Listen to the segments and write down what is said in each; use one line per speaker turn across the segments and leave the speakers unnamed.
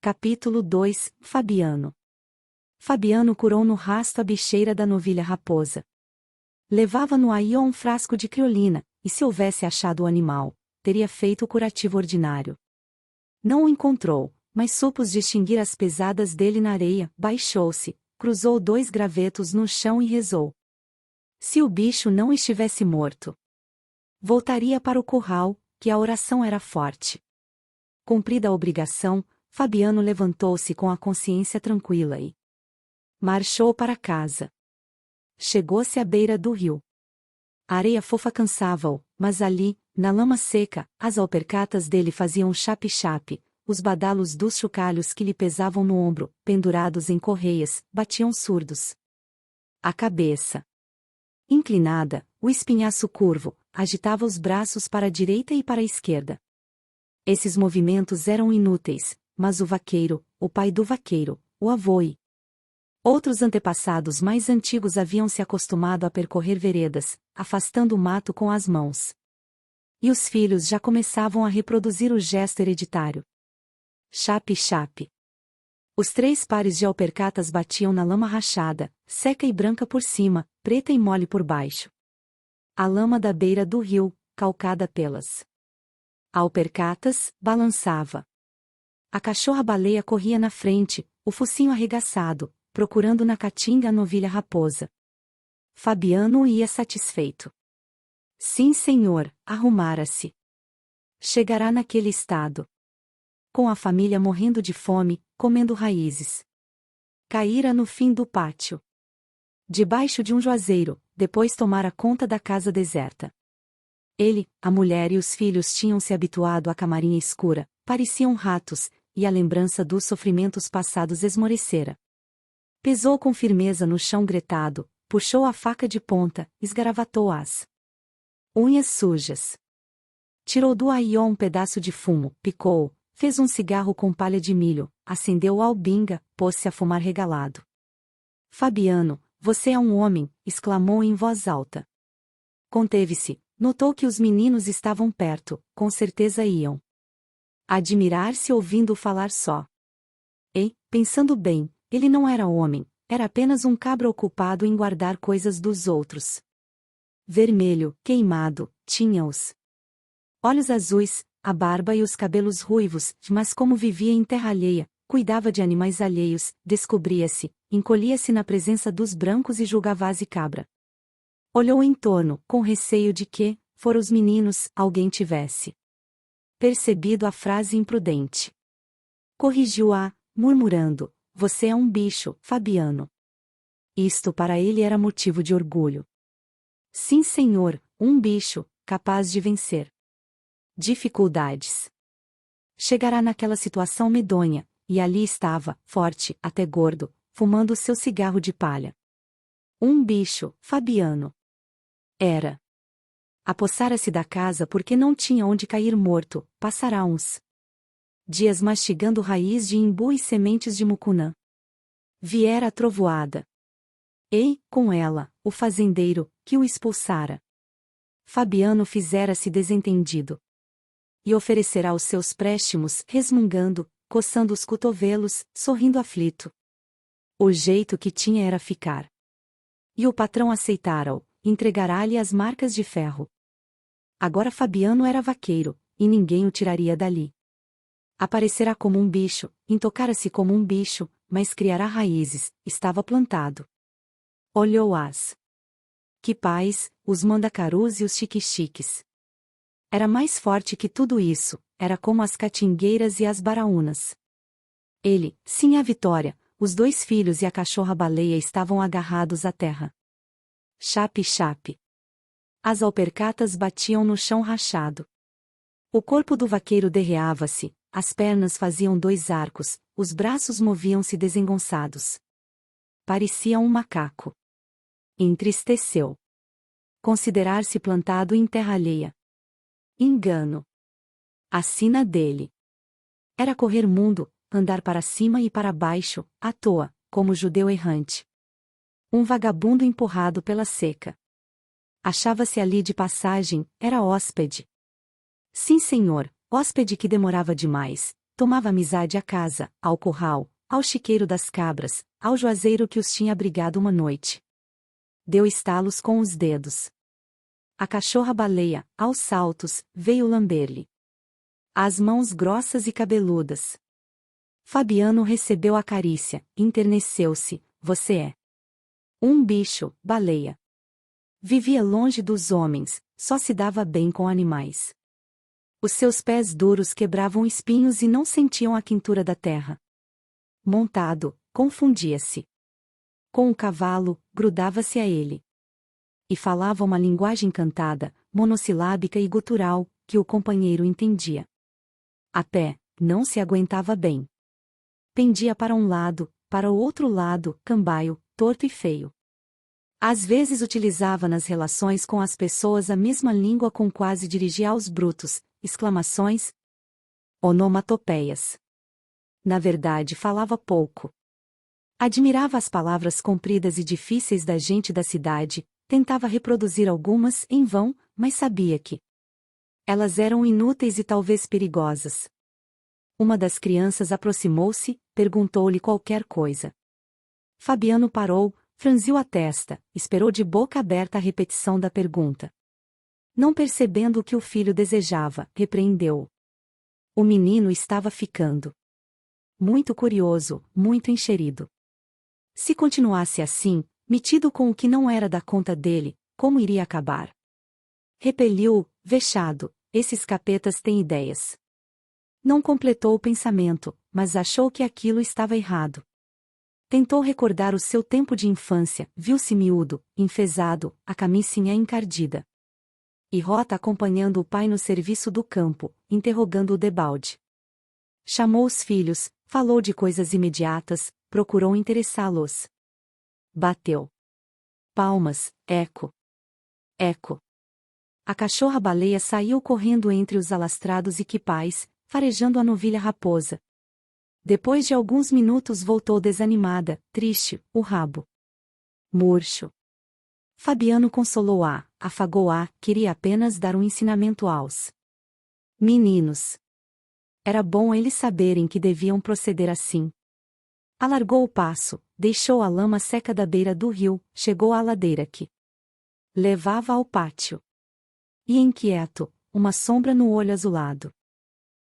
Capítulo 2 Fabiano. Fabiano curou no rasto a bicheira da novilha raposa. Levava-no aí a um frasco de criolina, e se houvesse achado o animal, teria feito o curativo ordinário. Não o encontrou, mas supôs distinguir as pesadas dele na areia, baixou-se, cruzou 2 gravetos no chão e rezou. Se o bicho não estivesse morto, voltaria para o curral, que a oração era forte. Cumprida a obrigação, Fabiano levantou-se com a consciência tranquila e marchou para casa. Chegou-se à beira do rio. A areia fofa cansava-o, mas ali, na lama seca, as alpercatas dele faziam chape-chape, os badalos dos chocalhos que lhe pesavam no ombro, pendurados em correias, batiam surdos. A cabeça inclinada, o espinhaço curvo, agitava os braços para a direita e para a esquerda. Esses movimentos eram inúteis, mas o vaqueiro, o pai do vaqueiro, o avô e outros antepassados mais antigos haviam se acostumado a percorrer veredas, afastando o mato com as mãos. E os filhos já começavam a reproduzir o gesto hereditário. Chape-chape. Os 3 pares de alpercatas batiam na lama rachada, seca e branca por cima, preta e mole por baixo. A lama da beira do rio, calcada pelas alpercatas, balançava. A cachorra-baleia corria na frente, o focinho arregaçado, procurando na caatinga a novilha raposa. Fabiano ia satisfeito. Sim, senhor, arrumara-se. Chegará naquele estado, com a família morrendo de fome, comendo raízes. Caíra no fim do pátio, debaixo de um juazeiro, depois tomara conta da casa deserta. Ele, a mulher e os filhos tinham se habituado à camarinha escura, pareciam ratos, e a lembrança dos sofrimentos passados esmorecera. Pesou com firmeza no chão gretado, puxou a faca de ponta, esgaravatou as unhas sujas. Tirou do aió um pedaço de fumo, picou, fez um cigarro com palha de milho, acendeu o albinga, pôs-se a fumar regalado. Fabiano, você é um homem, exclamou em voz alta. Conteve-se, notou que os meninos estavam perto, com certeza iam admirar-se ouvindo-o falar só. E, pensando bem, ele não era homem, era apenas um cabra ocupado em guardar coisas dos outros. Vermelho, queimado, tinha os olhos azuis, a barba e os cabelos ruivos, mas como vivia em terra alheia, cuidava de animais alheios, descobria-se, encolhia-se na presença dos brancos e julgava asa e cabra. Olhou em torno, com receio de que, fora os meninos, alguém tivesse percebido a frase imprudente. Corrigiu-a, murmurando, você é um bicho, Fabiano. Isto para ele era motivo de orgulho. Sim, senhor, um bicho, capaz de vencer dificuldades. Chegará naquela situação medonha, e ali estava, forte, até gordo, fumando seu cigarro de palha. Um bicho, Fabiano. Era. Apossara-se da casa porque não tinha onde cair morto, passará uns dias mastigando raiz de imbu e sementes de mucunã. Viera a trovoada. E, com ela, o fazendeiro, que o expulsara. Fabiano fizera-se desentendido. E oferecerá os seus préstimos, resmungando, coçando os cotovelos, sorrindo aflito. O jeito que tinha era ficar. E o patrão aceitara-o, entregará-lhe as marcas de ferro. Agora Fabiano era vaqueiro, e ninguém o tiraria dali. Aparecerá como um bicho, intocara-se como um bicho, mas criará raízes, estava plantado. Olhou as quipais, os mandacarus e os xique-xiques. Era mais forte que tudo isso, era como as catingueiras e as baraúnas. Ele, sim a Vitória, os 2 filhos e a cachorra-baleia estavam agarrados à terra. Chape-chape. As alpercatas batiam no chão rachado. O corpo do vaqueiro derreava-se, as pernas faziam 2 arcos, os braços moviam-se desengonçados. Parecia um macaco. Entristeceu. Considerar-se plantado em terra alheia. Engano. A sina dele era correr mundo, andar para cima e para baixo, à toa, como judeu errante. Um vagabundo empurrado pela seca. Achava-se ali de passagem, era hóspede. Sim, senhor, hóspede que demorava demais, tomava amizade à casa, ao curral, ao chiqueiro das cabras, ao juazeiro que os tinha abrigado uma noite. Deu estalos com os dedos. A cachorra-baleia, aos saltos, veio lamber-lhe as mãos grossas e cabeludas. Fabiano recebeu a carícia, enterneceu-se. Você é um bicho, baleia. Vivia longe dos homens, só se dava bem com animais. Os seus pés duros quebravam espinhos e não sentiam a quentura da terra. Montado, confundia-se com o cavalo, grudava-se a ele. E falava uma linguagem cantada, monossilábica e gutural, que o companheiro entendia. A pé, não se aguentava bem. Pendia para um lado, para o outro lado, cambaio, torto e feio. Às vezes utilizava nas relações com as pessoas a mesma língua com quase dirigia aos brutos, exclamações, onomatopeias. Na verdade falava pouco. Admirava as palavras compridas e difíceis da gente da cidade, tentava reproduzir algumas em vão, mas sabia que elas eram inúteis e talvez perigosas. Uma das crianças aproximou-se, perguntou-lhe qualquer coisa. Fabiano parou, franziu a testa, esperou de boca aberta a repetição da pergunta. Não percebendo o que o filho desejava, repreendeu-o. O menino estava ficando muito curioso, muito encherido. Se continuasse assim, metido com o que não era da conta dele, como iria acabar? Repeliu-o, vexado, esses capetas têm ideias. Não completou o pensamento, mas achou que aquilo estava errado. Tentou recordar o seu tempo de infância, viu-se miúdo, enfesado, a camisinha encardida. E Rota acompanhando o pai no serviço do campo, interrogando-o debalde. Chamou os filhos, falou de coisas imediatas, procurou interessá-los. Bateu palmas, eco. Eco. A cachorra-baleia saiu correndo entre os alastrados e quipais, farejando a novilha raposa. Depois de alguns minutos voltou desanimada, triste, o rabo murcho. Fabiano consolou-a, afagou-a, queria apenas dar um ensinamento aos meninos. Era bom eles saberem que deviam proceder assim. Alargou o passo, deixou a lama seca da beira do rio, chegou à ladeira que levava ao pátio. E inquieto, uma sombra no olho azulado.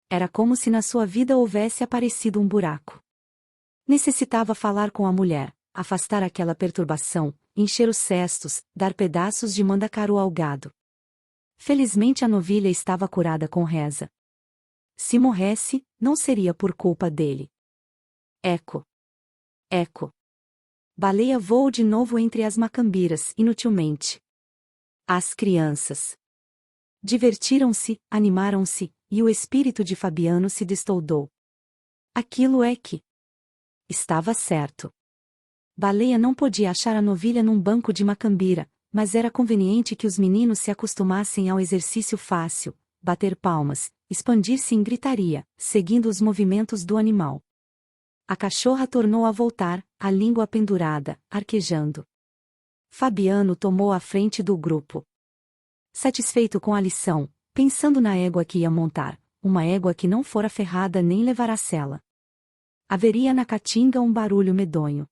Era como se na sua vida houvesse aparecido um buraco. Necessitava falar com a mulher, afastar aquela perturbação, encher os cestos, dar pedaços de mandacaru ao gado. Felizmente a novilha estava curada com reza. Se morresse, não seria por culpa dele. Eco. Eco. Baleia voou de novo entre as macambiras, inutilmente. As crianças divertiram-se, animaram-se, e o espírito de Fabiano se destoldou. Aquilo é que estava certo. Baleia não podia achar a novilha num banco de macambira, mas era conveniente que os meninos se acostumassem ao exercício fácil, bater palmas, expandir-se em gritaria, seguindo os movimentos do animal. A cachorra tornou a voltar, a língua pendurada, arquejando. Fabiano tomou a frente do grupo. Satisfeito com a lição, pensando na égua que ia montar, uma égua que não fora ferrada nem levará sela. Haveria na caatinga um barulho medonho.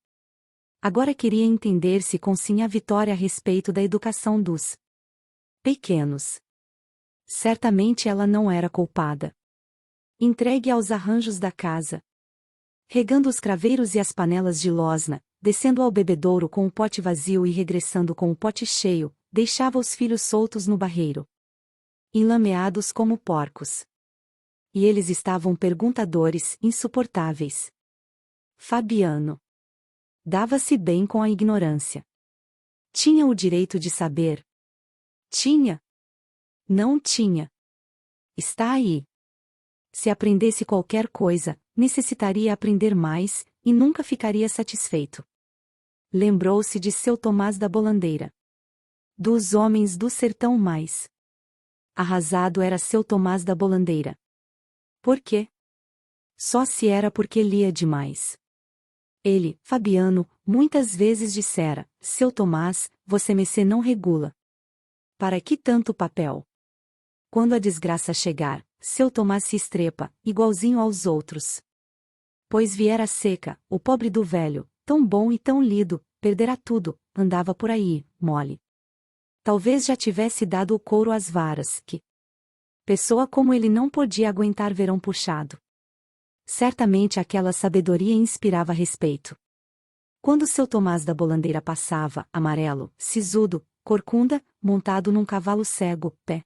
Agora queria entender se consinha a vitória a respeito da educação dos pequenos. Certamente ela não era culpada. Entregue aos arranjos da casa. Regando os craveiros e as panelas de losna, descendo ao bebedouro com o pote vazio e regressando com o pote cheio, deixava os filhos soltos no barreiro. Enlameados como porcos. E eles estavam perguntadores, insuportáveis. Fabiano dava-se bem com a ignorância. Tinha o direito de saber? Tinha? Não tinha. Está aí. Se aprendesse qualquer coisa, necessitaria aprender mais, e nunca ficaria satisfeito. Lembrou-se de seu Tomás da Bolandeira. Dos homens do sertão mais arrasado era seu Tomás da Bolandeira. Por quê? Só se era porque lia demais. Ele, Fabiano, muitas vezes dissera, seu Tomás, você não regula. Para que tanto papel? Quando a desgraça chegar, seu Tomás se estrepa, igualzinho aos outros. Pois viera a seca, o pobre do velho, tão bom e tão lido, perderá tudo, andava por aí, mole. Talvez já tivesse dado o couro às varas, que pessoa como ele não podia aguentar verão puxado. Certamente aquela sabedoria inspirava respeito. Quando seu Tomás da Bolandeira passava, amarelo, sisudo, corcunda, montado num cavalo cego, pé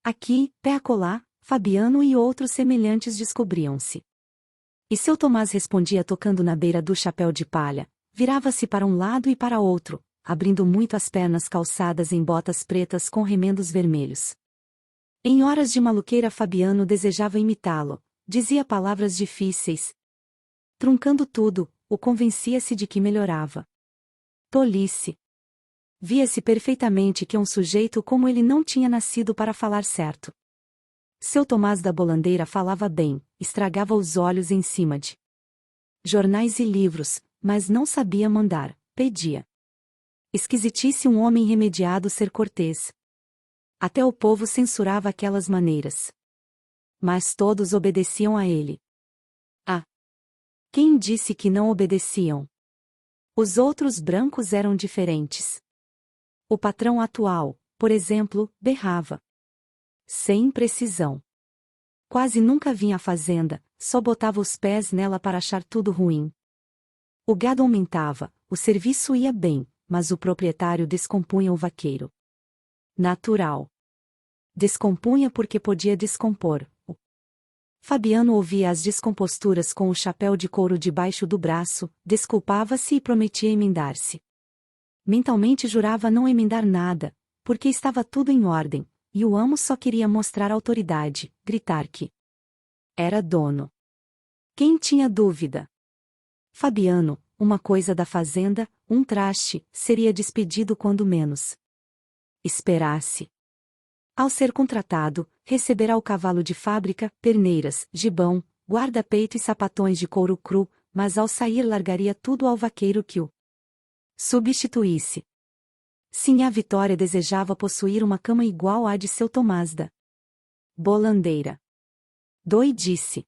aqui, pé acolá, Fabiano e outros semelhantes descobriam-se. E seu Tomás respondia tocando na beira do chapéu de palha, virava-se para um lado e para outro, abrindo muito as pernas calçadas em botas pretas com remendos vermelhos. Em horas de maluqueira Fabiano desejava imitá-lo, dizia palavras difíceis. Truncando tudo, o convencia-se de que melhorava. Tolice. Via-se perfeitamente que um sujeito como ele não tinha nascido para falar certo. Seu Tomás da Bolandeira falava bem, estragava os olhos em cima de jornais e livros, mas não sabia mandar, pedia. Esquisitice um homem remediado ser cortês. Até o povo censurava aquelas maneiras. Mas todos obedeciam a ele. Ah! Quem disse que não obedeciam? Os outros brancos eram diferentes. O patrão atual, por exemplo, berrava. Sem precisão. Quase nunca vinha à fazenda, só botava os pés nela para achar tudo ruim. O gado aumentava, o serviço ia bem, mas o proprietário descompunha o vaqueiro. Natural. Descompunha porque podia descompor. O Fabiano ouvia as descomposturas com o chapéu de couro debaixo do braço, desculpava-se e prometia emendar-se. Mentalmente jurava não emendar nada, porque estava tudo em ordem. E o amo só queria mostrar autoridade, gritar que era dono. Quem tinha dúvida? Fabiano, uma coisa da fazenda, um traste, seria despedido quando menos esperasse. Ao ser contratado, receberá o cavalo de fábrica, perneiras, gibão, guarda-peito e sapatões de couro cru, mas ao sair largaria tudo ao vaqueiro que o substituísse. Sinhá Vitória desejava possuir uma cama igual à de seu Tomás da Bolandeira. Doidice.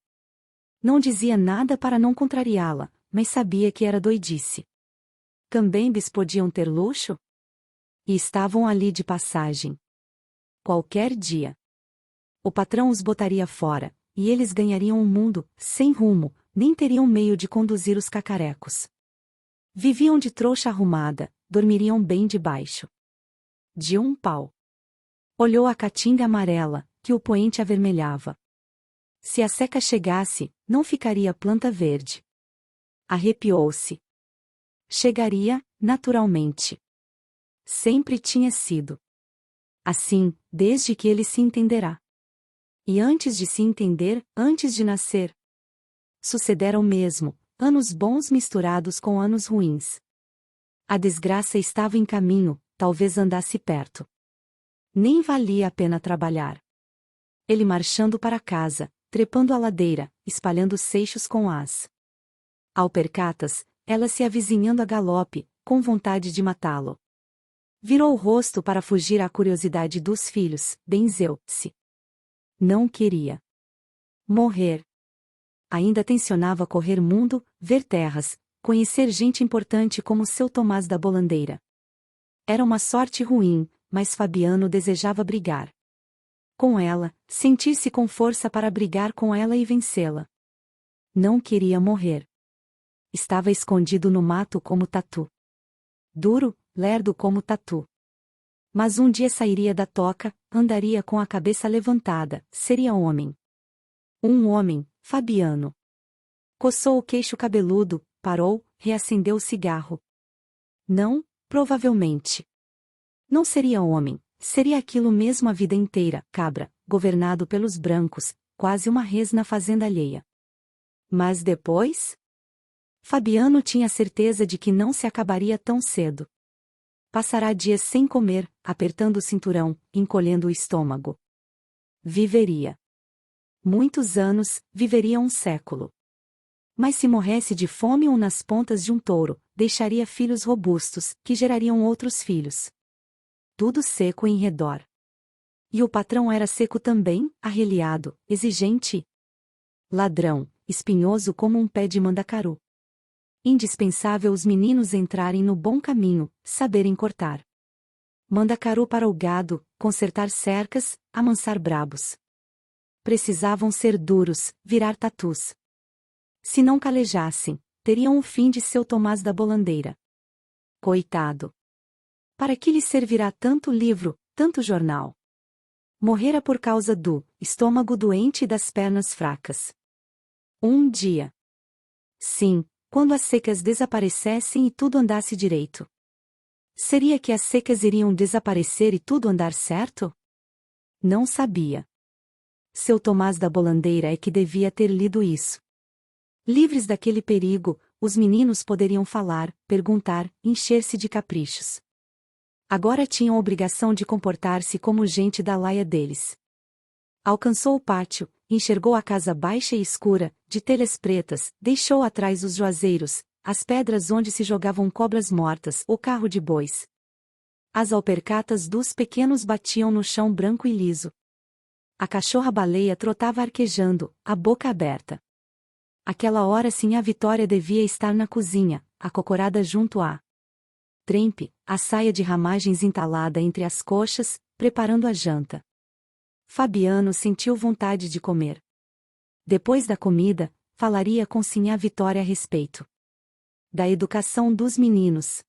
Não dizia nada para não contrariá-la, mas sabia que era doidice. Cambembes podiam ter luxo? E estavam ali de passagem. Qualquer dia. O patrão os botaria fora, e eles ganhariam um mundo, sem rumo, nem teriam meio de conduzir os cacarecos. Viviam de trouxa arrumada, dormiriam bem debaixo de um pau. Olhou a caatinga amarela, que o poente avermelhava. Se a seca chegasse, não ficaria planta verde. Arrepiou-se. Chegaria, naturalmente. Sempre tinha sido assim, desde que ele se entenderá. E antes de se entender, antes de nascer, sucederam mesmo, anos bons misturados com anos ruins. A desgraça estava em caminho, talvez andasse perto. Nem valia a pena trabalhar. Ele marchando para casa, trepando a ladeira, espalhando seixos com as alpercatas, ela se avizinhando a galope, com vontade de matá-lo. Virou o rosto para fugir à curiosidade dos filhos, benzeu-se. Não queria morrer. Ainda tencionava correr mundo, ver terras, conhecer gente importante como seu Tomás da Bolandeira. Era uma sorte ruim, mas Fabiano desejava brigar com ela, sentir-se com força para brigar com ela e vencê-la. Não queria morrer. Estava escondido no mato como tatu. Duro, lerdo como tatu. Mas um dia sairia da toca, andaria com a cabeça levantada, seria homem. Um homem, Fabiano. Coçou o queixo cabeludo, parou, reacendeu o cigarro. Não, provavelmente. Não seria homem, seria aquilo mesmo a vida inteira, cabra, governado pelos brancos, quase uma res na fazenda alheia. Mas depois? Fabiano tinha certeza de que não se acabaria tão cedo. Passará dias sem comer, apertando o cinturão, encolhendo o estômago. Viveria. Muitos anos, viveria um século. Mas se morresse de fome ou nas pontas de um touro, deixaria filhos robustos, que gerariam outros filhos. Tudo seco em redor. E o patrão era seco também, arreliado, exigente. Ladrão, espinhoso como um pé de mandacaru. Indispensável os meninos entrarem no bom caminho, saberem cortar mandacaru para o gado, consertar cercas, amansar brabos. Precisavam ser duros, virar tatus. Se não calejassem, teriam o fim de seu Tomás da Bolandeira. Coitado! Para que lhe servirá tanto livro, tanto jornal? Morrera por causa do estômago doente e das pernas fracas. Um dia. Sim, quando as secas desaparecessem e tudo andasse direito. Seria que as secas iriam desaparecer e tudo andar certo? Não sabia. Seu Tomás da Bolandeira é que devia ter lido isso. Livres daquele perigo, os meninos poderiam falar, perguntar, encher-se de caprichos. Agora tinham obrigação de comportar-se como gente da laia deles. Alcançou o pátio, enxergou a casa baixa e escura, de telhas pretas, deixou atrás os juazeiros, as pedras onde se jogavam cobras mortas, o carro de bois. As alpercatas dos pequenos batiam no chão branco e liso. A cachorra-baleia trotava arquejando, a boca aberta. Aquela hora sim a Vitória devia estar na cozinha, acocorada junto à trempe, a saia de ramagens entalada entre as coxas, preparando a janta. Fabiano sentiu vontade de comer. Depois da comida, falaria com sinhá Vitória a respeito da educação dos meninos.